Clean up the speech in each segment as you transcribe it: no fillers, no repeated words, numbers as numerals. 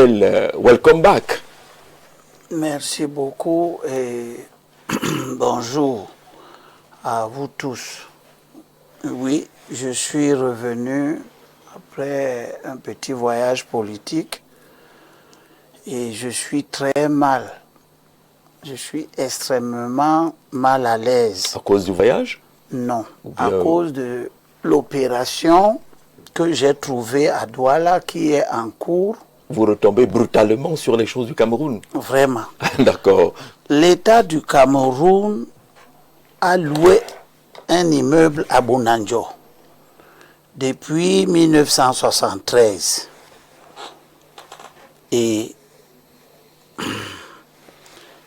Michel, welcome back. Merci beaucoup et bonjour à vous tous. Oui, je suis revenu après un petit voyage politique et je suis très mal. Je suis extrêmement mal à l'aise. À cause du voyage? Non, à cause de l'opération que j'ai trouvée à Douala qui est en cours. Vous retombez brutalement sur les choses du Cameroun? Vraiment. D'accord. L'État du Cameroun a loué un immeuble à Bounandjo depuis 1973. Et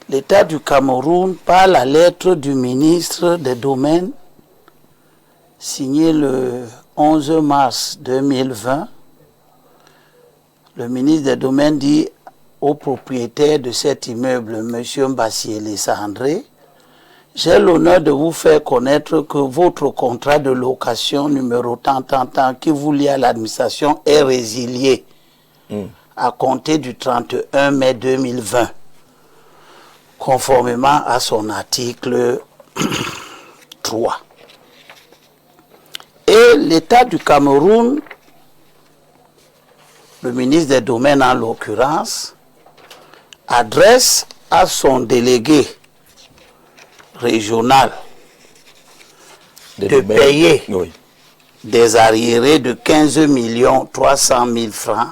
l'État du Cameroun, par la lettre du ministre des Domaines, signée le 11 mars 2020, le ministre des Domaines dit au propriétaire de cet immeuble, M. Mbassiele Sandré, j'ai l'honneur de vous faire connaître que votre contrat de location numéro tant qui vous lie à l'administration est résilié à compter du 31 mai 2020, conformément à son article 3. Et l'État du Cameroun, le ministre des Domaines en l'occurrence, adresse à son délégué régional de payer des arriérés de 15 300 000 francs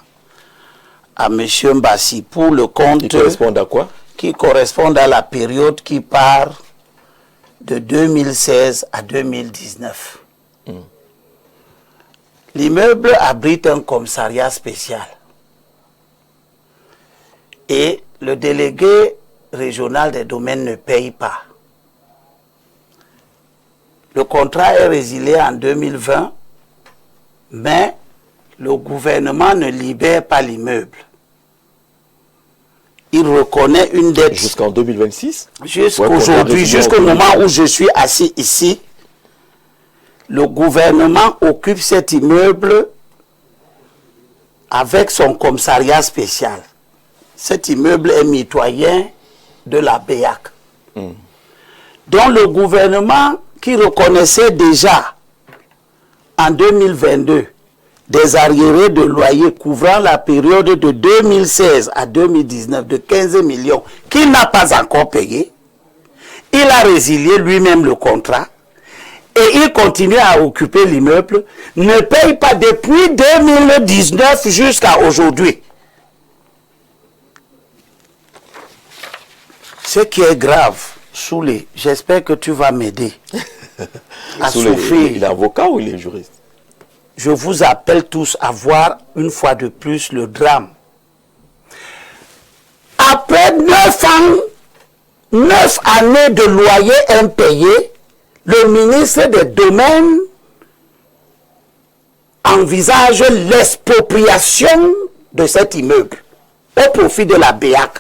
à M. Mbassi pour le compte... Qui correspond à quoi? Qui correspond à la période qui part de 2016 à 2019. L'immeuble abrite un commissariat spécial. Et le délégué régional des domaines ne paye pas. Le contrat est résilié en 2020, mais le gouvernement ne libère pas l'immeuble. Il reconnaît une dette. Jusqu'en 2026? Jusqu'aujourd'hui, jusqu'au moment où je suis assis ici, le gouvernement occupe cet immeuble avec son commissariat spécial. Cet immeuble est mitoyen de la BEAC. Donc le gouvernement qui reconnaissait déjà en 2022 des arriérés de loyer couvrant la période de 2016 à 2019 de 15 millions qu'il n'a pas encore payé, il a résilié lui-même le contrat et il continue à occuper l'immeuble, ne paye pas depuis 2019 jusqu'à aujourd'hui. Ce qui est grave, Soulé, j'espère que tu vas m'aider à souffrir. Il est avocat ou il est juriste? Je vous appelle tous à voir une fois de plus le drame. Après 9 années de loyer impayé, le ministre des Domaines envisage l'expropriation de cet immeuble au profit de la BEAC.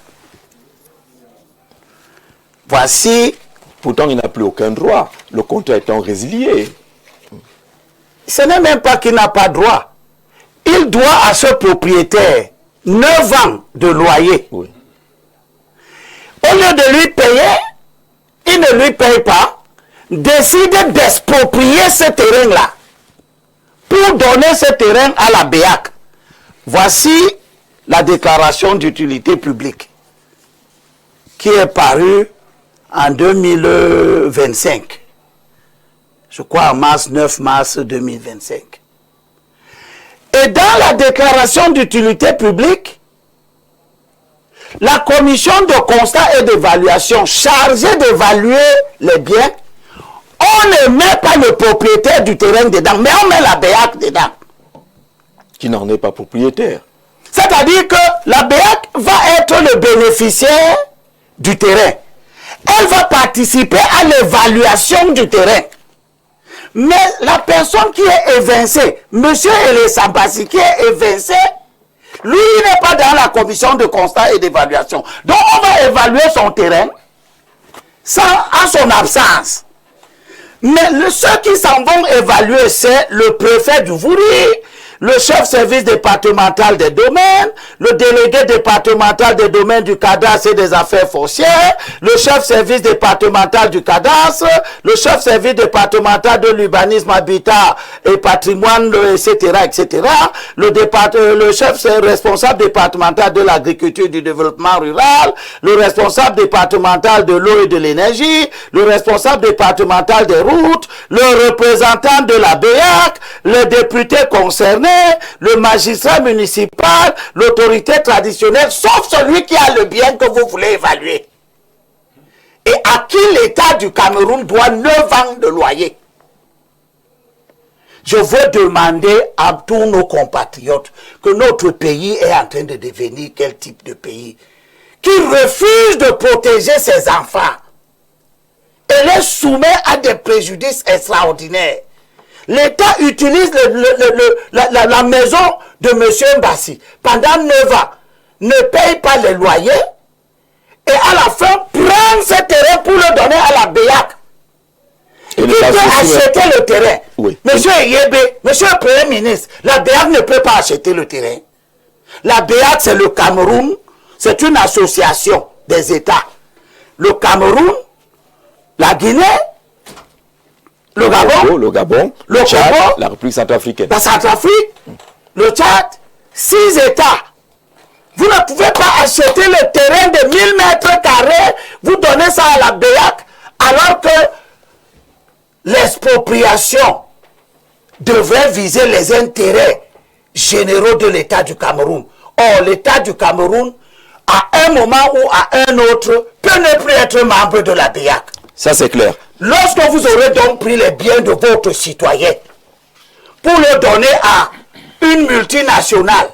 Voici. Pourtant, il n'a plus aucun droit, le contrat étant résilié. Ce n'est même pas qu'il n'a pas droit. Il doit à ce propriétaire 9 ans de loyer. Oui. Au lieu de lui payer, il ne lui paye pas, décide d'exproprier ce terrain-là pour donner ce terrain à la BEAC. Voici la déclaration d'utilité publique qui est parue en 2025. Je crois en 9 mars 2025. Et dans la déclaration d'utilité publique, la commission de constat et d'évaluation chargée d'évaluer les biens, on ne met pas le propriétaire du terrain dedans, mais on met la BEAC dedans. Qui n'en est pas propriétaire. C'est-à-dire que la BEAC va être le bénéficiaire du terrain. Elle va participer à l'évaluation du terrain. Mais la personne qui est évincée, M. Elessa Mbassi qui est évincé, lui, il n'est pas dans la commission de constat et d'évaluation. Donc, on va évaluer son terrain en son absence. Mais ceux qui s'en vont évaluer, c'est le préfet du Vouri, le chef service départemental des domaines, le délégué départemental des domaines du cadastre et des affaires foncières, le chef service départemental du cadastre, le chef service départemental de l'urbanisme, habitat et patrimoine, etc., etc., le chef responsable départemental de l'agriculture et du développement rural, le responsable départemental de l'eau et de l'énergie, le responsable départemental des routes, le représentant de la BEAC, le député concerné, le magistrat municipal, l'autorité traditionnelle, sauf celui qui a le bien que vous voulez évaluer. Et à qui l'État du Cameroun doit 9 ans de loyer. Je veux demander à tous nos compatriotes que notre pays est en train de devenir quel type de pays qui refuse de protéger ses enfants et les soumet à des préjudices extraordinaires. L'État utilise la maison de M. Mbassi pendant 9 ans, ne paye pas les loyers et à la fin prend ce terrain pour le donner à la BEAC. Il peut acheter le terrain. Oui. Monsieur Yebe, monsieur le Premier ministre, la BEAC ne peut pas acheter le terrain. La BEAC, c'est le Cameroun, c'est une association des États. Le Cameroun, la Guinée, le Gabon, le Tchad, Congo, la République centrafricaine. La Centrafrique, le Tchad, 6 États. Vous ne pouvez pas acheter le terrain de 1000 mètres carrés, vous donnez ça à la BEAC, alors que l'expropriation devrait viser les intérêts généraux de l'État du Cameroun. Or, l'État du Cameroun, à un moment ou à un autre, peut ne plus être membre de la BEAC. Ça, c'est clair. Lorsque vous aurez donc pris les biens de votre citoyen pour le donner à une multinationale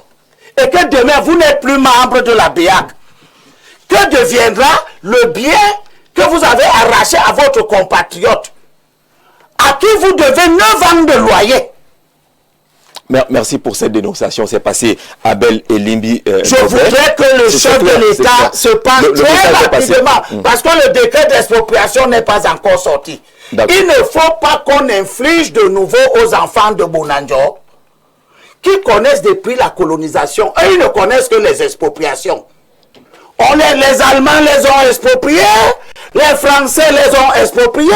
et que demain vous n'êtes plus membre de la BEAC, que deviendra le bien que vous avez arraché à votre compatriote à qui vous devez 9 ans de loyer? Merci pour cette dénonciation. C'est passé Abel et Limbi. Je voudrais que le chef de l'État se passe très rapidement, parce que le décret d'expropriation n'est pas encore sorti. Il ne faut pas qu'on inflige de nouveau aux enfants de Bonanjo, qui connaissent depuis la colonisation. Eux, ils ne connaissent que les expropriations. Les Allemands les ont expropriés, les Français les ont expropriés,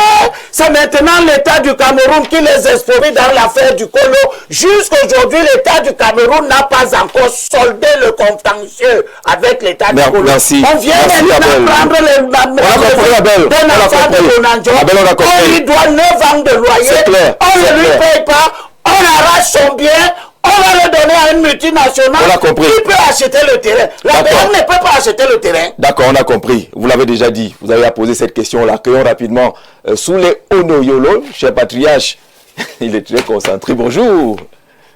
c'est maintenant l'État du Cameroun qui les exproprie dans l'affaire du Colo. Jusqu'aujourd'hui, l'État du Cameroun n'a pas encore soldé le contentieux avec l'État du Colo. Merci. On vient maintenant prendre les d'un enfant de Bonanjo, on lui doit 9 ans de loyer, on ne lui paye pas, on arrache son bien, on va le donner à une multinationale qui peut acheter le terrain. La BEAC ne peut pas acheter le terrain. D'accord, on a compris. Vous l'avez déjà dit. Vous avez posé cette question-là. Accueillons rapidement sous les Onoyolo, cher patriarche. Il est très concentré. Bonjour.